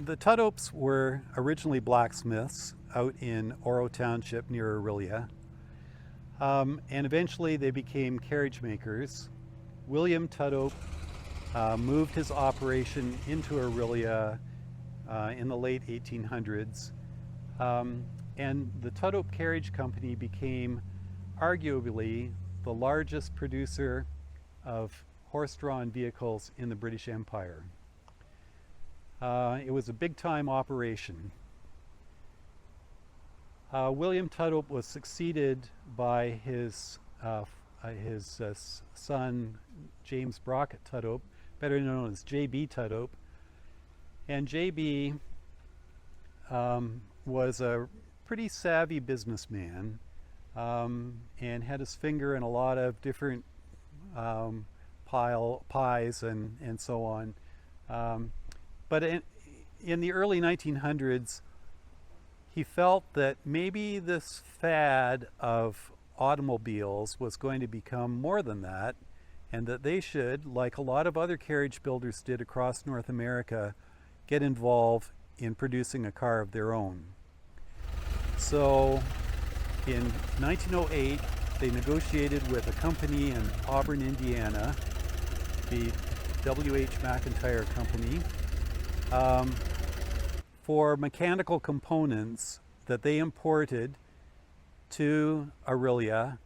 the Tudhopes were originally blacksmiths out in Oro Township near Orillia, and eventually they became carriage makers. William Tudhope moved his operation into Orillia in the late 1800s, and the Tudhope Carriage Company became arguably the largest producer of horse-drawn vehicles in the British Empire. It was a big-time operation. William Tudhope was succeeded by his son, James Brockett Tudhope, better known as J.B. Tudhope. And J.B. Was a pretty savvy businessman, and had his finger in a lot of different pies and so on. But in the early 1900s, he felt that maybe this fad of automobiles was going to become more than that, and that they should, like a lot of other carriage builders did across North America, get involved in producing a car of their own. So in 1908, they negotiated with a company in Auburn, Indiana, the W.H. McIntyre Company, for mechanical components that they imported to Orillia,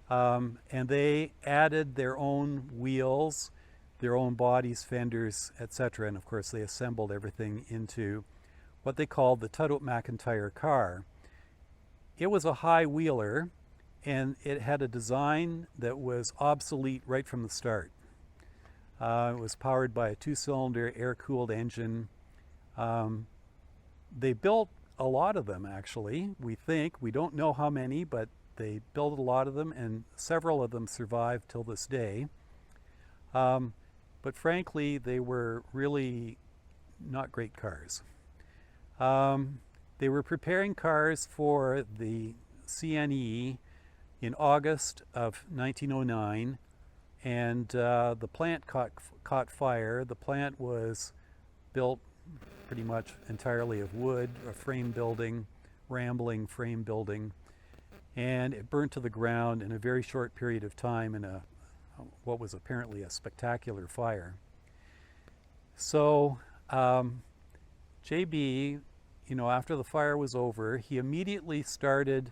and they added their own wheels, their own bodies, fenders, etc. And of course they assembled everything into what they called the Tudhope McIntyre car. It was a high wheeler, and it had a design that was obsolete right from the start. It was powered by a two-cylinder air-cooled engine. They built a lot of them, actually. We don't know how many, but they built a lot of them, and several of them survive till this day. But frankly, they were really not great cars. They were preparing cars for the CNE in August of 1909, and the plant caught fire. The plant was built pretty much entirely of wood, a frame building, rambling frame building, and it burnt to the ground in a very short period of time in what was apparently a spectacular fire. So JB, after the fire was over, he immediately started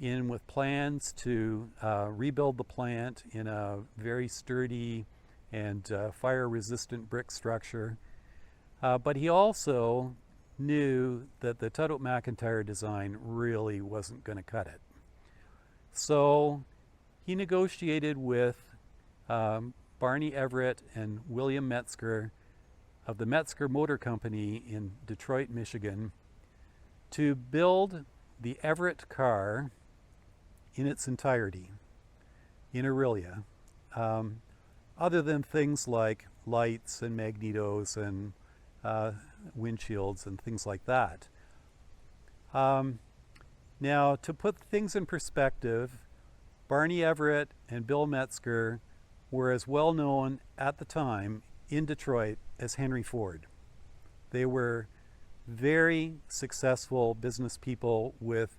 in with plans to rebuild the plant in a very sturdy and fire-resistant brick structure. But he also knew that the Tudhope McIntyre design really wasn't going to cut it. So he negotiated with Barney Everett and William Metzger of the Metzger Motor Company in Detroit, Michigan, to build the Everett car in its entirety in Orillia, other than things like lights and magnetos and windshields and things like that. Now, to put things in perspective, Barney Everett and Bill Metzger were as well known at the time in Detroit as Henry Ford. They were very successful business people with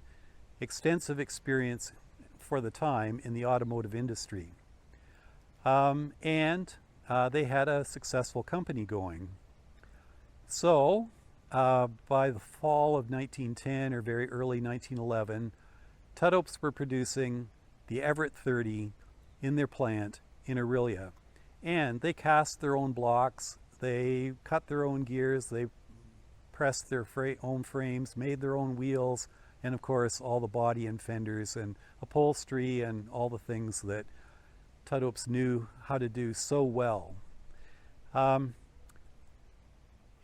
extensive experience for the time in the automotive industry. And they had a successful company going. So by the fall of 1910 or very early 1911, Tudhopes were producing the Everett 30 in their plant in Orillia. And they cast their own blocks, they cut their own gears, they pressed their own frames, made their own wheels, and of course all the body and fenders and upholstery and all the things that Tudhopes knew how to do so well. And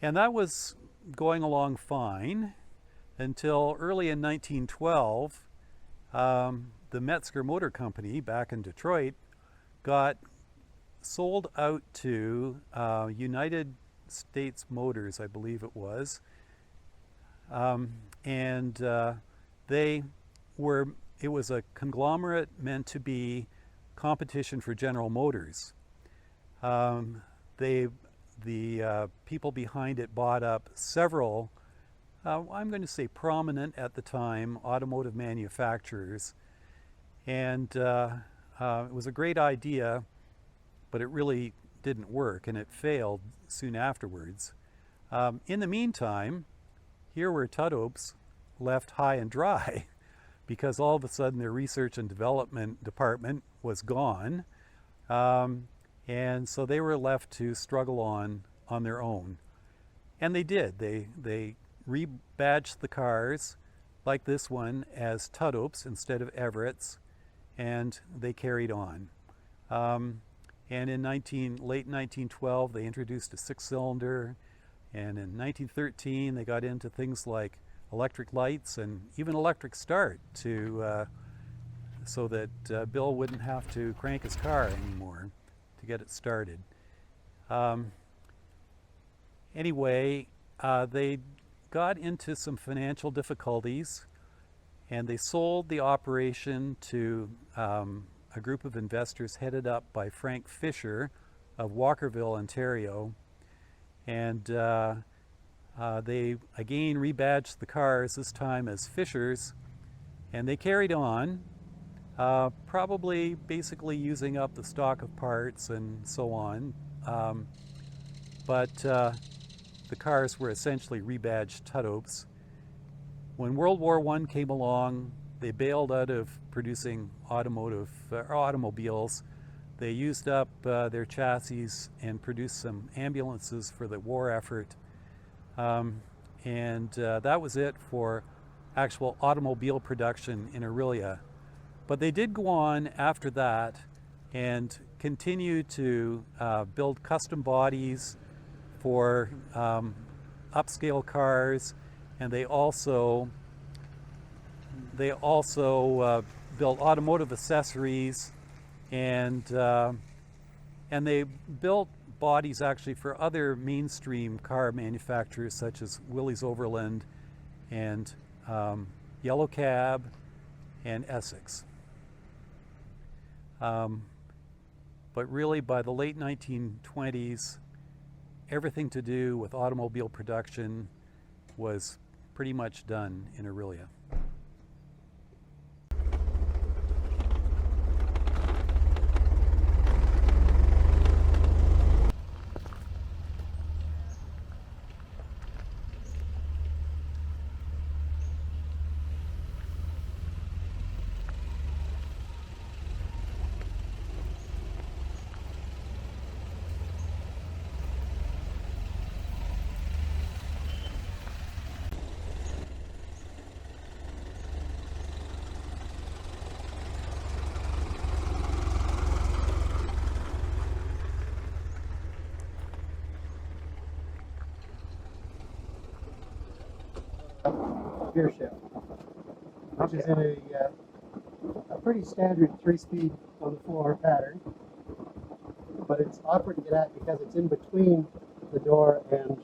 that was going along fine until early in 1912, the Metzger Motor Company back in Detroit got sold out to United States Motors, I believe it was, and it was a conglomerate meant to be competition for General Motors. They the people behind it bought up several, I'm going to say prominent at the time, automotive manufacturers. And it was a great idea, but it really didn't work, and it failed soon afterwards. In the meantime, here were Tudhopes left high and dry because all of a sudden their research and development department was gone. And so they were left to struggle on their own. And they did. They rebadged the cars like this one as Tudhopes instead of Everetts, and they carried on. And in late 1912, they introduced a six-cylinder, and in 1913, they got into things like electric lights and even electric start so that Bill wouldn't have to crank his car anymore to get it started. Anyway, they got into some financial difficulties, and they sold the operation to a group of investors headed up by Frank Fisher of Walkerville, Ontario. And they again rebadged the cars, this time as Fishers, and they carried on, probably basically using up the stock of parts and so on. But the cars were essentially rebadged Tudhopes. When World War I came along, they bailed out of producing automobiles. They used up their chassis and produced some ambulances for the war effort. And that was it for actual automobile production in Orillia. But they did go on after that and continue to build custom bodies for upscale cars, and they also built automotive accessories, and they built bodies actually for other mainstream car manufacturers such as Willys Overland and Yellow Cab and Essex. But really by the late 1920s, everything to do with automobile production was pretty much done in Orillia. Gear shift, which is in a pretty standard 3-speed on the floor pattern, but it's awkward to get at because it's in between the door and